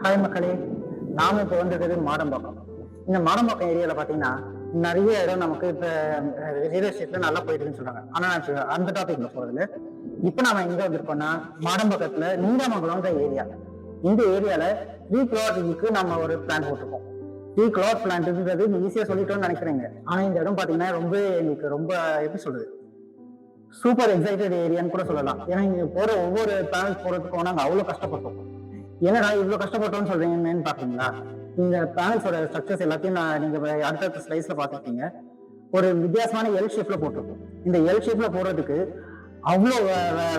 Hi மக்களே, நாம இப்போ வந்துருக்கிறது மாடம்பாக்கம். இந்த மாடம்பாக்கம் ஏரியாவில் பார்த்தீங்கன்னா நிறைய இடம் நமக்கு இப்போ ரியல் எஸ்டேட்ல நல்லா போயிட்டுன்னு சொல்றாங்க. ஆனால் நான் அந்த டாபிக்ல போறதுல இப்போ நாம எங்க வந்திருக்கோம்னா மாடம்பாக்கத்துல நீடாமங்கலம்ன்ற ஏரியா. இந்த ஏரியால 3 crore நம்ம ஒரு பிளான் போட்டிருக்கோம். 3 crore பிளான்ன்றது ஈஸியா சொல்லிட்டோம்னு நினைக்கிறேங்க. ஆனா இந்த இடம் பாத்தீங்கன்னா எங்களுக்கு ரொம்ப எப்படி சொல்றது, சூப்பர் எக்ஸைட்டட் ஏரியான்னு கூட சொல்லலாம். ஏன்னா இங்க போற ஒவ்வொரு பிளான் போறதுக்கும் நாங்க அவ்வளவு கஷ்டப்பட்டோம். என்னடா இவ்வளவு கஷ்டப்பட்டோம்னு சொல்றீங்கன்னு பாத்தீங்களா? இந்த பேனல்ஸோட ஸ்ட்ரக்சர்ஸ் எல்லாத்தையும் நீங்க அடுத்த ஸ்லைஸ்ல பாத்துருக்கீங்க. ஒரு வித்தியாசமான எல் ஷேப்ல போட்டிருக்கோம். இந்த எல் ஷேப்ல போடுறதுக்கு அவ்வளோ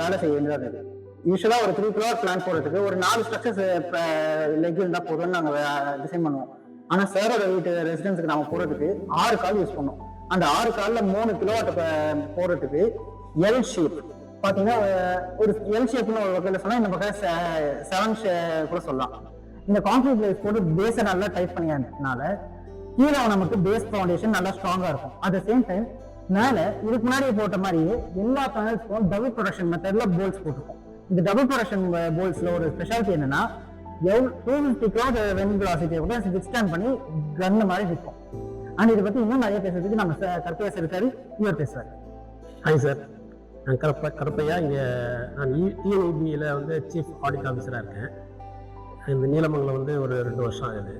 வேலை செய்ய வேண்டியதா இருக்கு. யூஸ்வலா ஒரு 3 crore பிளான் போடுறதுக்கு ஒரு 4 ஸ்ட்ரக்சர்ஸ் லெக் இருந்தா போதும்னு நாங்க டிசைன் பண்ணுவோம். ஆனா சாரோட வீட்டு ரெசிடென்ஸுக்கு நாம போறதுக்கு 6 கால் யூஸ் பண்ணோம். அந்த 6 கால்ல 3 கிலோவாட் போடுறதுக்கு எல் ஷேப் பாத்தீங்கன்னா ஒரு எல் ஷேப்னு ஒரு வகையில சொன்னா இந்த பக்கம் 7 கூட சொல்லலாம். இந்த கான்கிரீட் லைஸ் போட்டு பேஸை நல்லா டைட் பண்ணினால கீழே நமக்கு பேஸ் ஃபவுண்டேஷன் நல்லா ஸ்ட்ராங்கா இருக்கும். அட் த சேம் டைம் மேல இதுக்கு முன்னாடி போட்ட மாதிரியே எல்லா பேனல்ஸ்க்கும் டபுள் ப்ரொடக்ஷன் மெத்தட்ல போல்ஸ் போட்டிருக்கோம். இந்த டபுள் ப்ரொடக்ஷன் போல்ஸ்ல ஒரு ஸ்பெஷாலிட்டி என்னன்னா 250 கிலோ வென் வெலாசிட்டியை கூட வித்ஸ்டாண்ட் பண்ணி கன்னு மாதிரி இருக்கும். அண்ட் இதை பத்தி இன்னும் நிறைய பேசுறதுக்கு நம்ம கருப்பையா இருக்காரு, இவர் பேசுறாரு. ஹாய் சார், நான் கருப்பையா. இங்கே நான் டிஎன்இபியில் வந்து சீஃப் ஆடிட் ஆஃபீஸராக இருக்கேன். இந்த நீலமங்கலம் வந்து ஒரு 2 வருஷம் ஆகுது.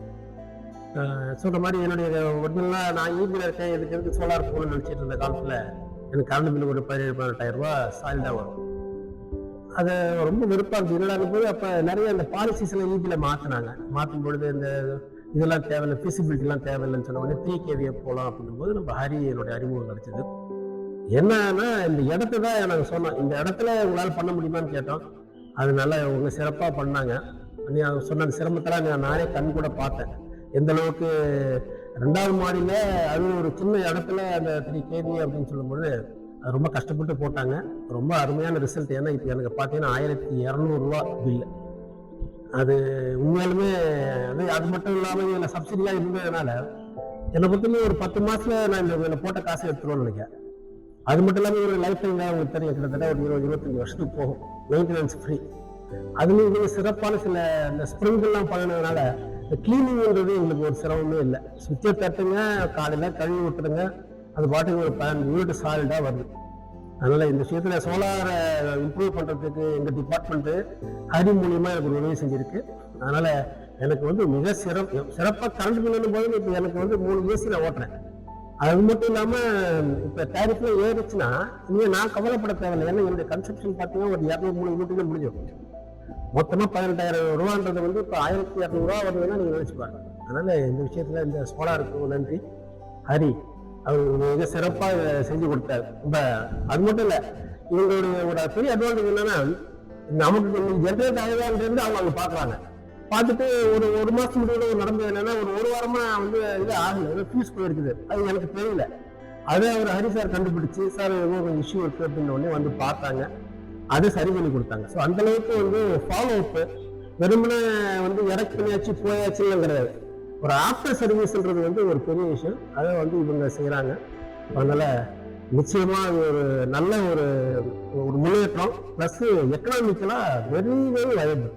சொல்கிற மாதிரி என்னுடைய ஒரிஜினலாக நான் இபியில் இருக்கேன். எதுக்கு சோலார் போகணும்னு நினச்சிட்டு இருந்த காலத்தில் எனக்கு கரண்ட் பில் ஒரு 17,000-18,000 ரூபா சாலிடாக வரும். அது ரொம்ப விருப்பம் இருந்துச்சு. என்னடான்னு போது அப்போ நிறைய இந்த பாலிசிஸ் எல்லாம் இபியில் மாற்றும் பொழுது இந்த இதெல்லாம் தேவையில்லை, ஃபிசிபிலிட்டிலாம் தேவையில்லைன்னு சொன்ன உடனே 3 kVA போகலாம் அப்படிங்கும்போது நம்ம என்னுடைய அறிமுகம் கிடைச்சது. என்னன்னா இந்த இடத்த தான் நாங்கள் சொன்னோம், இந்த இடத்துல உங்களால் பண்ண முடியுமான்னு கேட்டோம். அது நல்லா அவங்க சிறப்பாக பண்ணாங்க. அவங்க சொன்ன அந்த சிரமத்தெல்லாம் நானே கண் கூட பார்த்தேன். எந்த அளவுக்கு 2வது மாடியில் அது ஒரு சின்ன இடத்துல அந்த 3 kVA அப்படின்னு சொல்லும்போது அது ரொம்ப கஷ்டப்பட்டு போட்டாங்க. ரொம்ப அருமையான ரிசல்ட். ஏன்னா இப்போ எனக்கு பார்த்தீங்கன்னா 1200 ரூபா பில்லு. அது உண்மையாலுமே அது மட்டும் இல்லாமல் இதில் சப்சிடியாக இருந்ததுனால என்னை பொறுத்தவரை ஒரு 10 மாதத்துல நான் இந்த போட்ட காசை எடுத்துருவோம்னு நினைக்கிறேன். அது மட்டும் இல்லாமல் ஒரு லைஃப் டைம் உங்களுக்கு தெரியும், கிட்டத்தட்ட ஒரு 20-25 வருஷத்துக்கு போகும். Maintenance free. அதுலேயும் இவங்க சிறப்பான சில இந்த ஸ்ப்ரிங்கெல்லாம் பண்ணினதுனால இந்த கிளீனிங்ன்றது எங்களுக்கு ஒரு சிரமமே இல்லை. சுவிட்சை தட்டுங்க, காலையில் கழுவி விட்டுருங்க, அது பாட்டுக்கு ஒரு 15 யூனிட் சாலிடாக வருது. அதனால் இந்த விஷயத்தில் சோலாரை இம்ப்ரூவ் பண்ணுறதுக்கு எங்கள் டிபார்ட்மெண்ட்டு ஹரி மூலியமாக எனக்கு ஒரு உதவி செஞ்சுருக்கு. அதனால் எனக்கு வந்து மிக சிறப்பாக கரண்ட் பில்லுன்னு போது இப்போ எனக்கு வந்து 3 ஏசி நான் ஓட்டுறேன். அது மட்டும் இல்லாமல் இப்போ டேரிஃப்ல ஏறிச்சுன்னா இனிமேல் நான் கவலைப்பட தேவையில்லை. ஏன்னா என்னுடைய கன்சப்ஷன் பார்த்தீங்கன்னா ஒரு 203 யூனிட்ல முடிஞ்சிடும். மொத்தமாக 18,000 ரூபான்றது வந்து இப்போ 1200 ரூபா வருதுன்னா நீங்கள் நினைச்சுப்பாங்க. அதனால இந்த விஷயத்தில் இந்த சோலாருக்கு நன்றி. ஹரி அவர் மிக சிறப்பாக செஞ்சு கொடுத்தாரு. இப்போ அது மட்டும் இல்லை, இவங்களுடைய ஒரு பெரிய அட்வான்டேஜ் என்னன்னா நமக்கு ஜென்ரேட் ஆகுதான்றது அவங்க பார்க்குறாங்க. பார்த்துட்டு ஒரு மாதம் முடிவில் நடந்தது என்னன்னா ஒரு வாரமா வந்து இது ஆகலை, ஃபீஸ் போயிருக்குது. அது எனக்கு தெரியல. அதை அவர் ஹரி சார் கண்டுபிடிச்சு, சார் கொஞ்சம் இஷ்யூ இருக்கு அப்படின்னு உடனே வந்து பார்த்தாங்க, அதை சரி பண்ணி கொடுத்தாங்க. ஸோ அந்த அளவுக்கு வந்து ஃபாலோ அப்பு வெறுமனே வந்து இறக்கு பண்ணியாச்சு போயாச்சுன்னு கிடையாது. ஒரு ஆஃப்டர் சர்வீஸ்ன்றது வந்து ஒரு பெரிய விஷயம். அதை வந்து இவங்க செய்கிறாங்க. அதனால நிச்சயமா ஒரு நல்ல ஒரு முன்னேற்றம். ப்ளஸ் எக்கனாமிக்கலாக வெரி வெரி வயபிள்.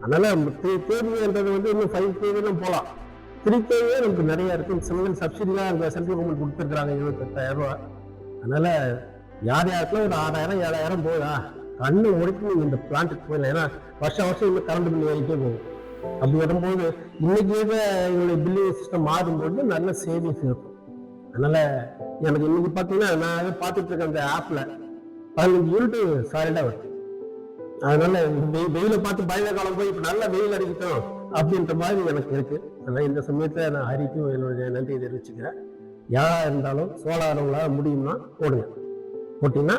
அதனால 3 kVAன்றது வந்து இன்னும் 5 kVA போகலாம். 3 kVA நமக்கு நிறைய இருக்கு. சில சப்சிடிலாம் இந்த சென்ட்ரல் கவர்மெண்ட் கொடுத்துருக்காங்க 28,000 ரூபா. அதனால யாருக்கும் ஒரு 6,000-7,000 போதா கண்ணு முடிக்கு நீங்க இந்த பிளான்ட்டுக்கு போயிடலாம். ஏன்னா வருஷம் இன்னும் கரண்ட் பில் ஏறிட்டே போகும். அப்படி வரும்போது இன்னைக்கு இவங்களுடைய பில்லிங் சிஸ்டம் மாறும்போது நல்ல சேவிங்ஸ் இருக்கும். அதனால எனக்கு இன்னைக்கு பார்த்தீங்கன்னா நான் பார்த்துட்டு இருக்கேன் அந்த ஆப்ல 15 யூனிட் சாலிடா வருது. அதனால வெயில பார்த்து பயண காலம் போய் இப்ப நல்ல வெயில் அடிக்கட்டும் அப்படின்ற மாதிரி எனக்கு இருக்கு. அதனால இந்த சமயத்துல நான் ஹரிக்கும் என்னுடைய நன்றியை தெரிவிச்சுக்கிறேன். யாரா இருந்தாலும் சோலார் உங்களால முடியும்னா போடுங்க. போட்டீங்கன்னா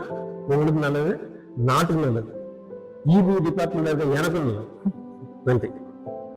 உங்களுக்கு நல்லது, நாட்டுக்கு நல்லது, இபி டிபார்ட்மெண்ட்ல இருக்க எனக்கும் நல்லது. நன்றி.